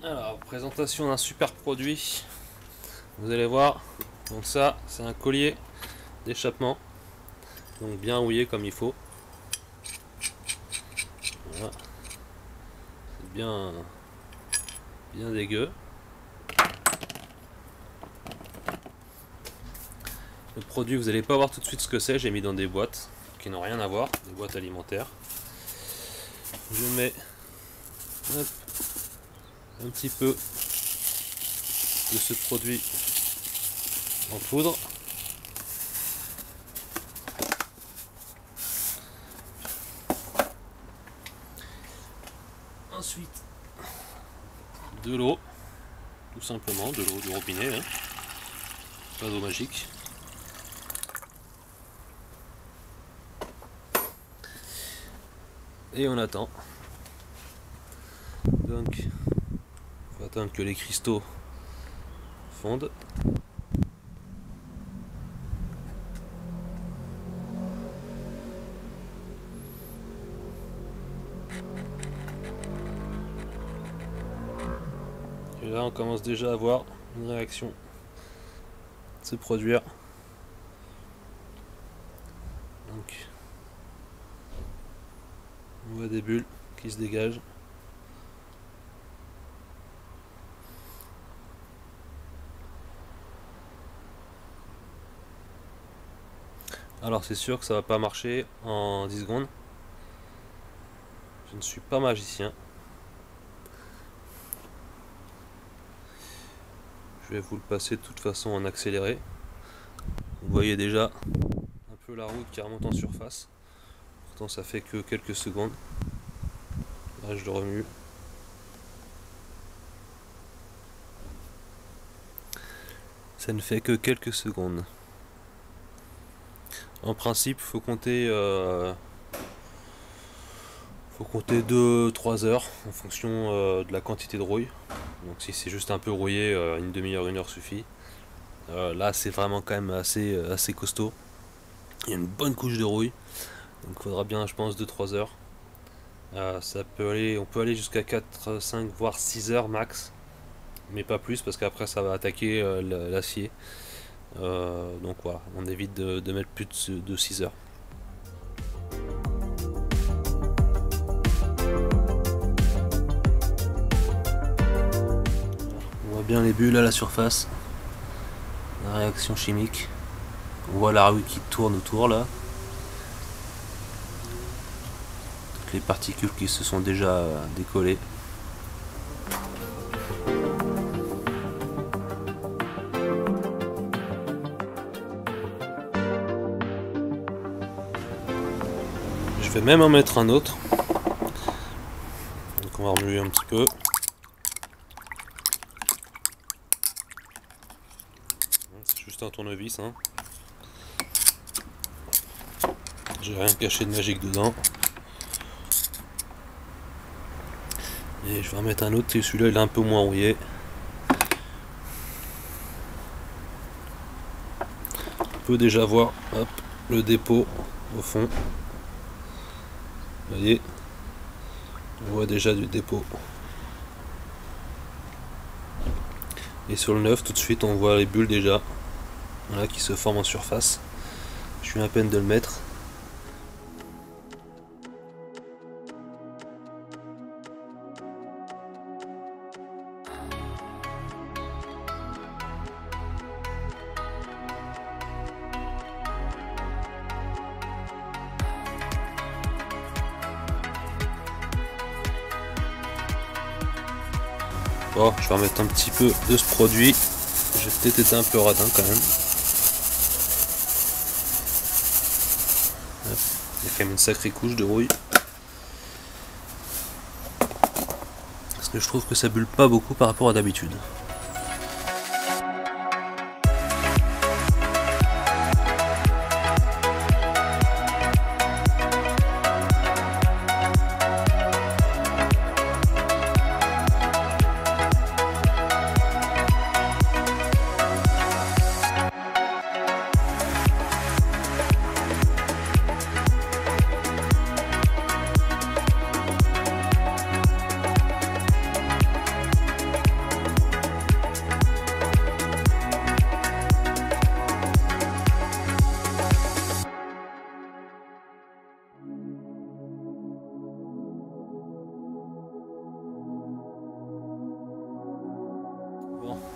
Alors, présentation d'un super produit. Vous allez voir. Donc ça, c'est un collier d'échappement. Donc bien rouillé comme il faut. Voilà. C'est bien dégueu. Le produit, vous n'allez pas voir tout de suite ce que c'est. J'ai mis dans des boîtes qui n'ont rien à voir, des boîtes alimentaires. Je mets un petit peu de ce produit en poudre. Ensuite, de l'eau, tout simplement, de l'eau du robinet, hein. Pas d'eau magique. Et on attend. Donc, il faut attendre que les cristaux fondent. Et là, on commence déjà à voir une réaction se produire. Donc, on voit des bulles qui se dégagent. Alors c'est sûr que ça va pas marcher en 10 secondes. Je ne suis pas magicien. Je vais vous le passer de toute façon en accéléré. Vous voyez déjà un peu la route qui remonte en surface. Pourtant ça fait que quelques secondes. Là je le remue. Ça ne fait que quelques secondes. En principe, faut compter 2-3 heures en fonction de la quantité de rouille. Donc si c'est juste un peu rouillé, une demi-heure, 1 heure suffit. Là c'est vraiment quand même assez costaud. Il y a une bonne couche de rouille. Donc il faudra bien, je pense, 2-3 heures. On peut aller jusqu'à 4, 5, voire 6 heures max. Mais pas plus parce qu'après ça va attaquer l'acier. Donc voilà, on évite de mettre plus de 6 heures. On voit bien les bulles à la surface, la réaction chimique. On voit la rouille qui tourne autour là. Toutes les particules qui se sont déjà décollées. Je vais même en mettre un autre. Donc on va remuer un petit peu. C'est juste un tournevis, hein. J'ai rien caché de magique dedans. Et je vais en mettre un autre, et celui-là il est un peu moins rouillé. On peut déjà voir, hop, le dépôt au fond. Vous voyez, on voit déjà du dépôt. Et sur le neuf, tout de suite, on voit les bulles déjà, voilà, qui se forment en surface. Je suis à peine de le mettre. Bon, je vais remettre un petit peu de ce produit. J'ai peut-être été un peu radin quand même. Hop. Il y a quand même une sacrée couche de rouille. Parce que je trouve que ça bulle pas beaucoup par rapport à d'habitude.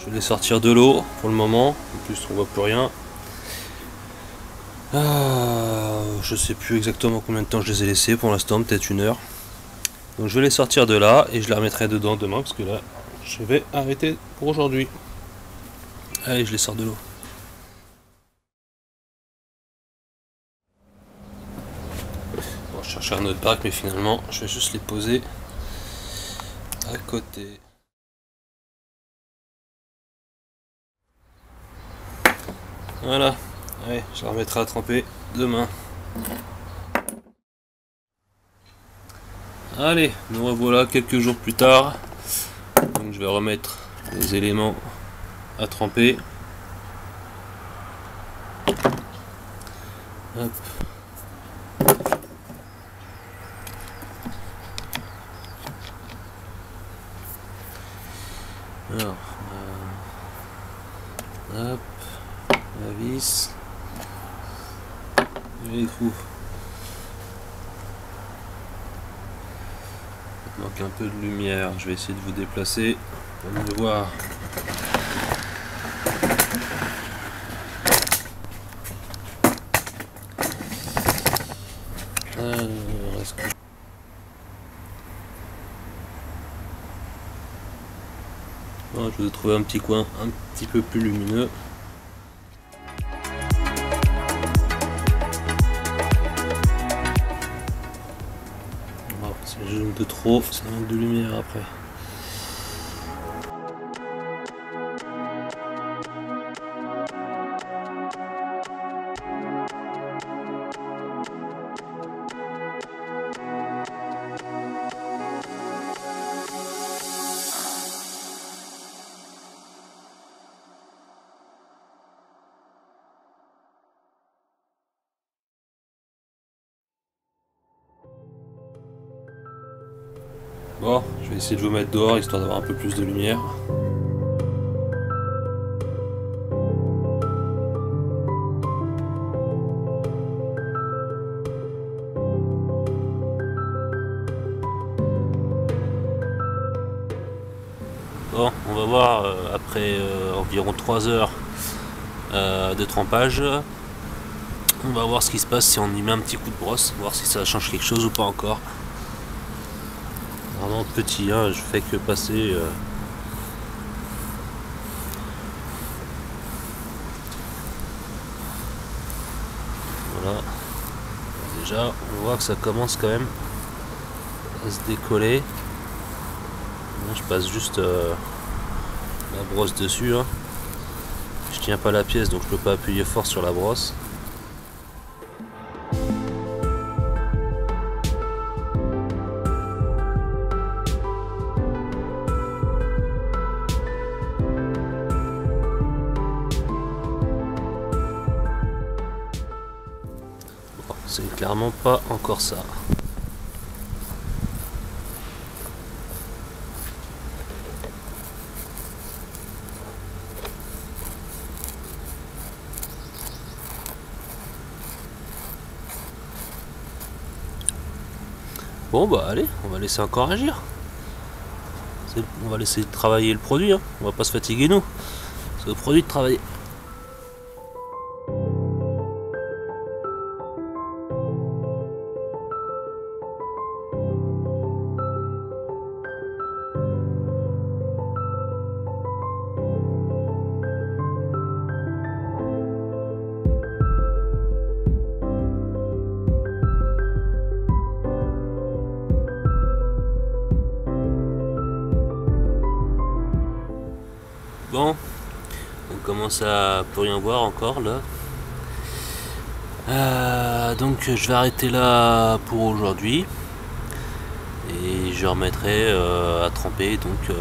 Je vais les sortir de l'eau pour le moment. En plus on voit plus rien. Je sais plus exactement combien de temps je les ai laissés pour l'instant, peut-être 1 heure. Donc je vais les sortir de là et je les remettrai dedans demain parce que là je vais arrêter pour aujourd'hui. Allez, je les sors de l'eau. Bon, je cherchais un autre bac mais finalement je vais juste les poser à côté. Voilà, allez, je la remettrai à tremper demain. Allez, nous revoilà quelques jours plus tard. Donc je vais remettre les éléments à tremper. Hop. Alors, hop, la vis, et les trous. Il manque un peu de lumière, je vais essayer de vous déplacer pour mieux voir. Bon, je vais trouver un petit coin un petit peu plus lumineux. Bon, si je zoome de trop, ça manque de lumière après. Bon, je vais essayer de vous mettre dehors histoire d'avoir un peu plus de lumière. Bon, on va voir après environ 3 heures de trempage. On va voir ce qui se passe si on y met un petit coup de brosse, voir si ça change quelque chose ou pas encore. Vraiment petit, hein, je fais que passer. Voilà. Déjà, on voit que ça commence quand même à se décoller. Là, je passe juste la brosse dessus. Hein. Je tiens pas la pièce, donc je peux pas appuyer fort sur la brosse. C'est clairement pas encore ça. Bon bah allez, on va laisser encore agir. On va laisser travailler le produit, hein. On va pas se fatiguer nous. C'est au produit de travailler. Bon, on commence à plus rien voir encore là. Donc je vais arrêter là pour aujourd'hui et je remettrai à tremper donc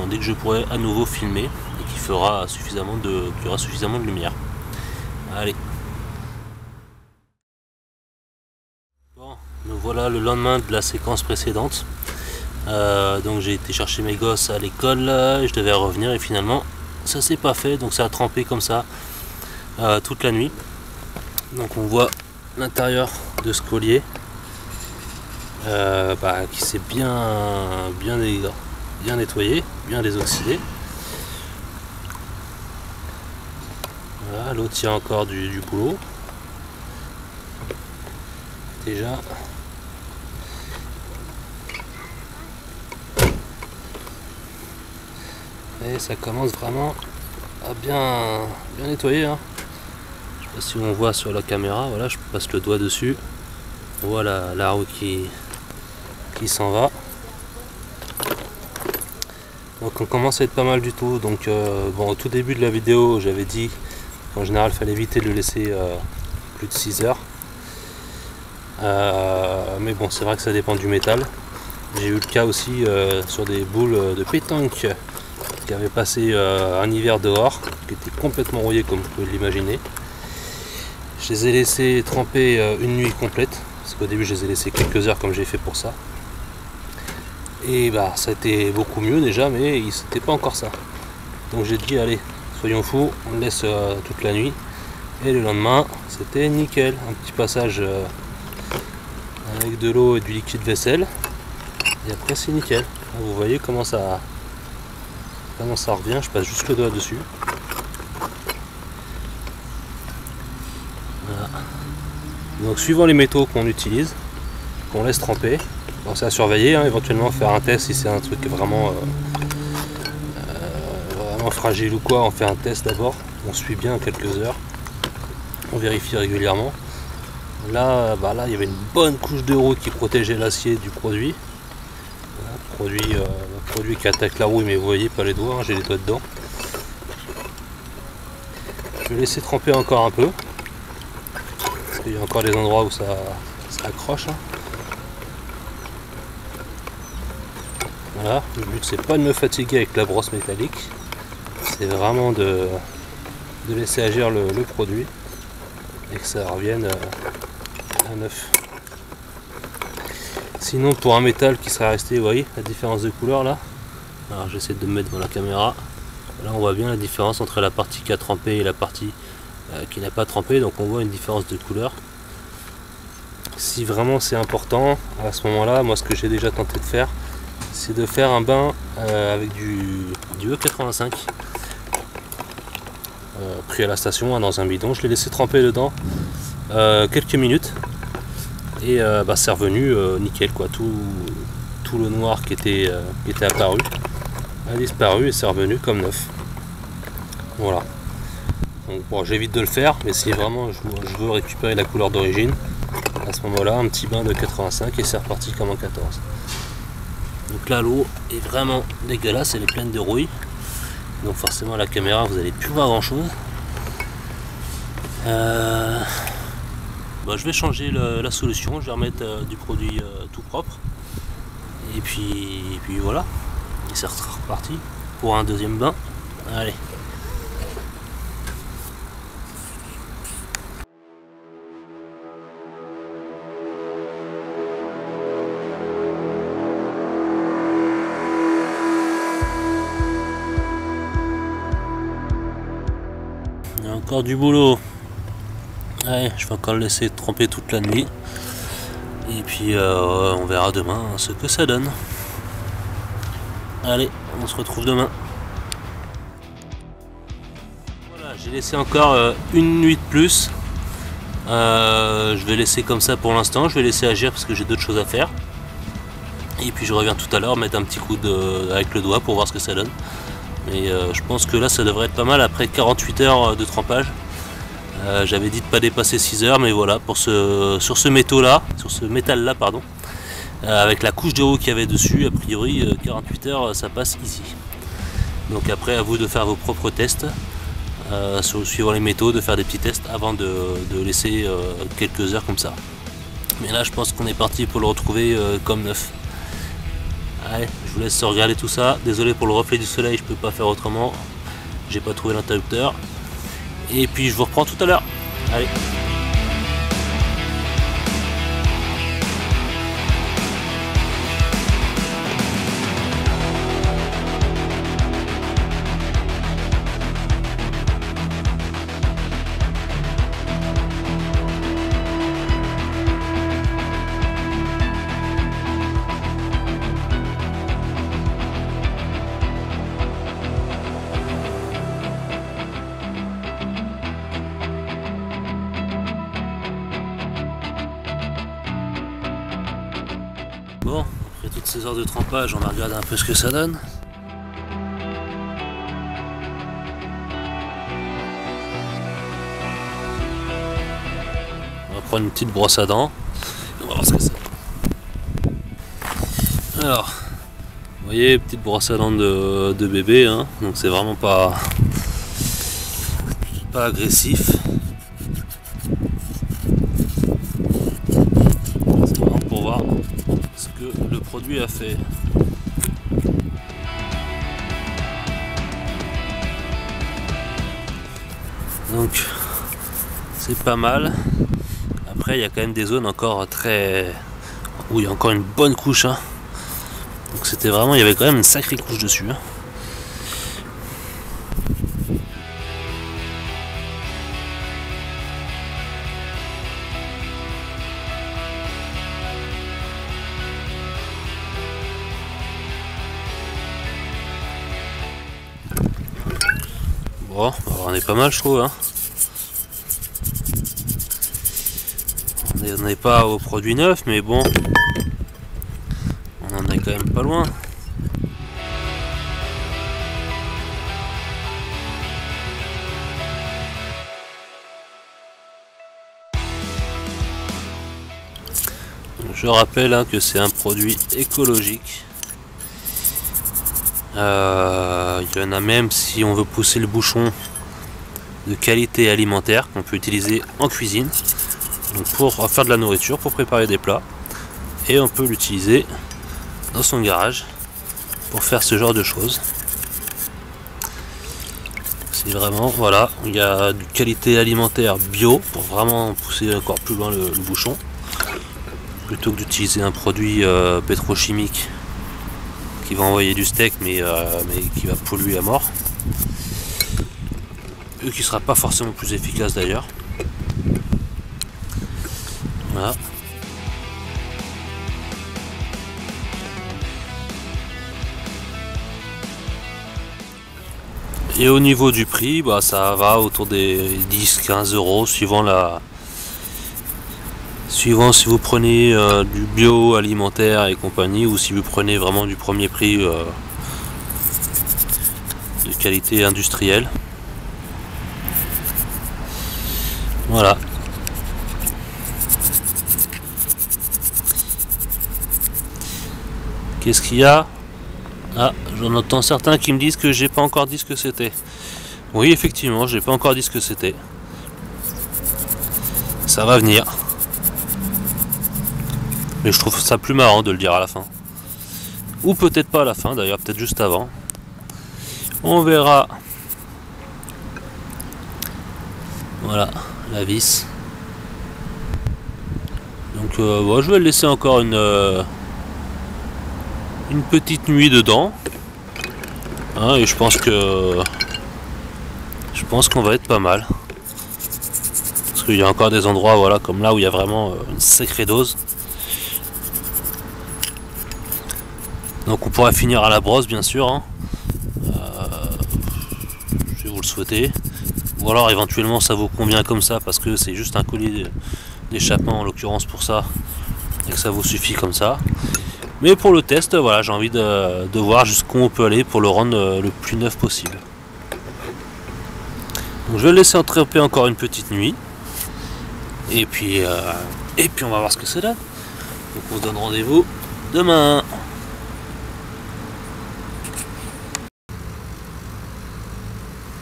dès que je pourrai à nouveau filmer et qu'il y aura suffisamment de lumière. Allez. Bon, nous voilà le lendemain de la séquence précédente. Donc j'ai été chercher mes gosses à l'école, je devais revenir et finalement ça s'est pas fait, donc ça a trempé comme ça toute la nuit. Donc on voit l'intérieur de ce collier qui s'est bien nettoyé, bien désoxydé. Voilà, l'autre il y a encore du boulot. Déjà. Et ça commence vraiment à bien nettoyer. Hein. Je sais pas si on voit sur la caméra, voilà, je passe le doigt dessus. On voit la roue qui s'en va. Donc on commence à être pas mal du tout. Donc bon, au tout début de la vidéo, j'avais dit qu'en général il fallait éviter de le laisser plus de 6 heures. Mais bon, c'est vrai que ça dépend du métal. J'ai eu le cas aussi sur des boules de pétanque qui avaient passé un hiver dehors, qui étaient complètement rouillées comme vous pouvez l'imaginer. Je les ai laissés tremper une nuit complète, parce qu'au début je les ai laissés quelques heures comme j'ai fait pour ça. Et bah ça a été beaucoup mieux déjà, mais c'était pas encore ça. Donc j'ai dit allez, soyons fous, on le laisse toute la nuit. Et le lendemain, c'était nickel. Un petit passage avec de l'eau et du liquide vaisselle. Et après c'est nickel. Là, vous voyez comment ça revient, je passe juste le doigt dessus. Voilà. Donc suivant les métaux qu'on utilise, qu'on laisse tremper, bon, c'est à surveiller, hein, éventuellement faire un test si c'est un truc vraiment fragile ou quoi, on fait un test d'abord, on suit bien quelques heures, on vérifie régulièrement. Là, là il y avait une bonne couche de rouille qui protégeait l'acier du produit. Voilà, produit qui attaque la rouille, mais vous voyez pas les doigts, hein, j'ai les doigts dedans. Je vais laisser tremper encore un peu, parce qu'il y a encore des endroits où ça accroche. Hein. Voilà, le but c'est pas de me fatiguer avec la brosse métallique, c'est vraiment de laisser agir le produit et que ça revienne à neuf. Sinon pour un métal qui serait resté, vous voyez la différence de couleur là. Alors j'essaie de me mettre dans la caméra. Là on voit bien la différence entre la partie qui a trempé et la partie qui n'a pas trempé, donc on voit une différence de couleur. Si vraiment c'est important, à ce moment là, moi ce que j'ai déjà tenté de faire, c'est de faire un bain avec du E85 pris à la station, hein, dans un bidon. Je l'ai laissé tremper dedans quelques minutes et c'est revenu nickel quoi. Tout le noir qui était apparu a disparu et c'est revenu comme neuf. Voilà. Donc bon, j'évite de le faire, mais si vraiment je veux récupérer la couleur d'origine, à ce moment là un petit bain de 85 et c'est reparti comme en 14. Donc là l'eau est vraiment dégueulasse, elle est pleine de rouille. Donc forcément la caméra vous n'allez plus voir grand chose. Je vais changer la solution, je vais remettre du produit tout propre. Et puis voilà. Et c'est reparti pour un deuxième bain. Allez. Il y a encore du boulot. Allez, je vais encore le laisser tremper toute la nuit. Et puis on verra demain ce que ça donne. Allez, on se retrouve demain. Voilà, j'ai laissé encore une nuit de plus. Je vais laisser comme ça pour l'instant. Je vais laisser agir parce que j'ai d'autres choses à faire. Et puis je reviens tout à l'heure mettre un petit coup avec le doigt pour voir ce que ça donne. Mais je pense que là ça devrait être pas mal après 48 heures de trempage. J'avais dit de pas dépasser 6 heures, mais voilà, sur ce métal là, pardon, avec la couche de roue qu'il y avait dessus, a priori 48 heures ça passe ici. Donc après à vous de faire vos propres tests, suivant les métaux, de faire des petits tests avant de laisser quelques heures comme ça. Mais là je pense qu'on est parti pour le retrouver comme neuf. Allez, je vous laisse regarder tout ça. Désolé pour le reflet du soleil, je peux pas faire autrement. J'ai pas trouvé l'interrupteur. Et puis je vous reprends tout à l'heure. Allez. Bon, après toutes ces heures de trempage, on va regarder un peu ce que ça donne. On va prendre une petite brosse à dents. On va voir ce que ça donne. Alors, vous voyez, petite brosse à dents de bébé, hein, donc c'est vraiment pas agressif. C'est vraiment pour voir ce que le produit a fait. Donc c'est pas mal. Après il y a quand même des zones encore très... où il y a encore une bonne couche, hein. Donc c'était vraiment... il y avait quand même une sacrée couche dessus, hein. Bon, on est pas mal, je trouve, hein. On n'est pas au produit neuf, mais bon, on en est quand même pas loin. Je rappelle, hein, que c'est un produit écologique. Il y en a même, si on veut pousser le bouchon, de qualité alimentaire qu'on peut utiliser en cuisine, donc pour faire de la nourriture, pour préparer des plats, et on peut l'utiliser dans son garage pour faire ce genre de choses. C'est vraiment, voilà, il y a de qualité alimentaire bio pour vraiment pousser encore plus loin le bouchon, plutôt que d'utiliser un produit pétrochimique qui va envoyer du steak mais qui va polluer à mort, et qui sera pas forcément plus efficace d'ailleurs. Voilà. Et au niveau du prix, bah, ça va autour des 10-15 euros suivant si vous prenez du bio alimentaire et compagnie, ou si vous prenez vraiment du premier prix de qualité industrielle. Voilà. Qu'est-ce qu'il y a? Ah, j'en entends certains qui me disent que j'ai pas encore dit ce que c'était. Oui, effectivement, j'ai pas encore dit ce que c'était. Ça va venir. Mais je trouve ça plus marrant de le dire à la fin. Ou peut-être pas à la fin, d'ailleurs, peut-être juste avant. On verra. Voilà, la vis. Donc, bon, je vais le laisser encore une petite nuit dedans, hein, et je pense qu'on va être pas mal, parce qu'il y a encore des endroits, voilà, comme là où il y a vraiment une sacrée dose. Donc on pourrait finir à la brosse, bien sûr, hein. Si vous le souhaitez, ou alors éventuellement ça vous convient comme ça parce que c'est juste un collier d'échappement en l'occurrence pour ça, et que ça vous suffit comme ça. Mais pour le test, voilà, j'ai envie de voir jusqu'où on peut aller pour le rendre le plus neuf possible. Donc je vais le laisser entremper encore une petite nuit. Et puis on va voir ce que ça donne. Donc on se donne rendez-vous demain.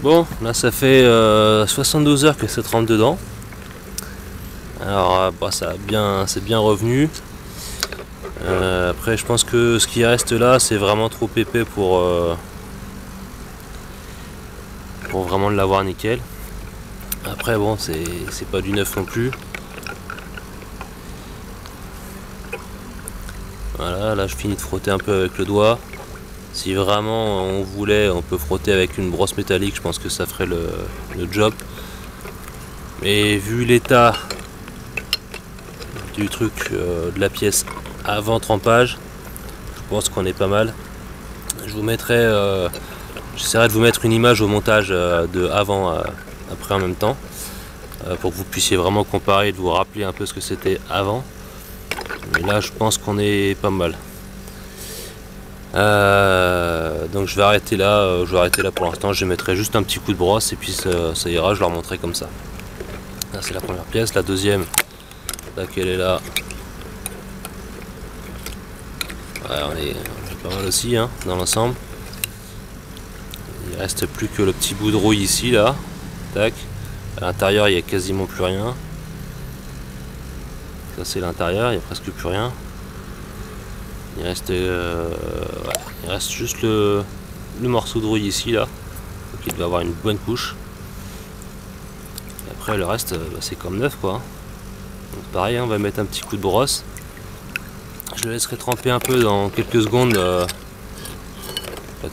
Bon, là ça fait 72 heures que ça trempe dedans. Alors bah, c'est bien revenu. Après je pense que ce qui reste là c'est vraiment trop épais pour vraiment l'avoir nickel. Après bon, c'est pas du neuf non plus. Voilà, là je finis de frotter un peu avec le doigt. Si vraiment on voulait, on peut frotter avec une brosse métallique, je pense que ça ferait le job. Mais vu l'état du truc, de la pièce avant trempage, je pense qu'on est pas mal. Je vous mettrai, j'essaierai de vous mettre une image au montage de avant, après en même temps, pour que vous puissiez vraiment comparer et de vous rappeler un peu ce que c'était avant. Mais là je pense qu'on est pas mal. Donc je vais arrêter là, pour l'instant. Je mettrai juste un petit coup de brosse et puis ça ira, je leur montrerai comme ça. Là c'est la première pièce, la deuxième, là qu'elle est là. Ouais, on est pas mal aussi hein, dans l'ensemble. Il reste plus que le petit bout de rouille ici là. Tac. À l'intérieur il n'y a quasiment plus rien. Ça c'est l'intérieur, il n'y a presque plus rien. Il reste, voilà. Il reste juste le morceau de rouille ici là. Donc il doit avoir une bonne couche. Et après le reste c'est comme neuf quoi. Donc pareil hein, on va mettre un petit coup de brosse. Je le laisserai tremper un peu dans quelques secondes,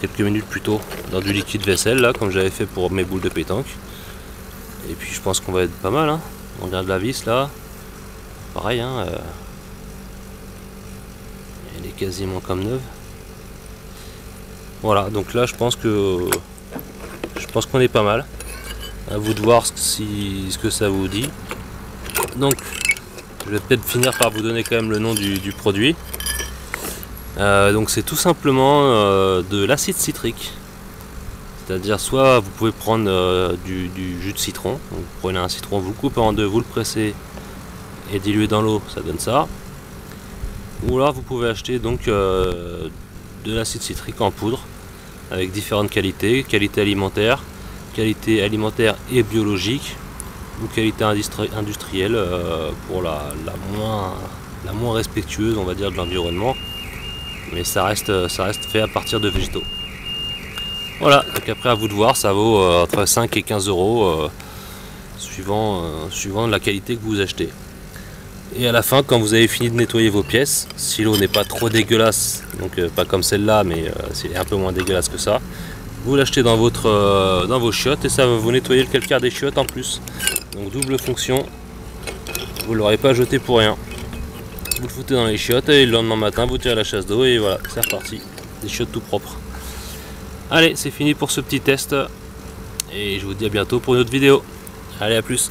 quelques minutes plutôt, dans du liquide vaisselle là comme j'avais fait pour mes boules de pétanque. Et puis je pense qu'on va être pas mal hein. On regarde la vis là. Pareil hein, elle est quasiment comme neuve. Voilà, donc là je pense qu'on est pas mal. À vous de voir ce que ça vous dit. Donc je vais peut-être finir par vous donner quand même le nom du produit. Donc c'est tout simplement de l'acide citrique. C'est-à-dire soit vous pouvez prendre du jus de citron. Donc, vous prenez un citron, vous le coupez en deux, vous le pressez et diluez dans l'eau, ça donne ça. Ou alors vous pouvez acheter donc de l'acide citrique en poudre avec différentes qualités, qualité alimentaire et biologique, ou qualité industrielle pour la moins respectueuse on va dire de l'environnement, mais ça reste fait à partir de végétaux. Voilà, donc après à vous de voir, ça vaut entre 5 et 15 euros suivant la qualité que vous achetez. Et à la fin, quand vous avez fini de nettoyer vos pièces, si l'eau n'est pas trop dégueulasse, donc pas comme celle-là, mais c'est un peu moins dégueulasse que ça, vous l'achetez dans vos chiottes et ça va vous nettoyer le calcaire des chiottes en plus. Donc double fonction, vous ne l'aurez pas jeté pour rien. Vous le foutez dans les chiottes et le lendemain matin vous tirez la chasse d'eau et voilà, c'est reparti. Des chiottes tout propres. Allez, c'est fini pour ce petit test et je vous dis à bientôt pour une autre vidéo. Allez, à plus.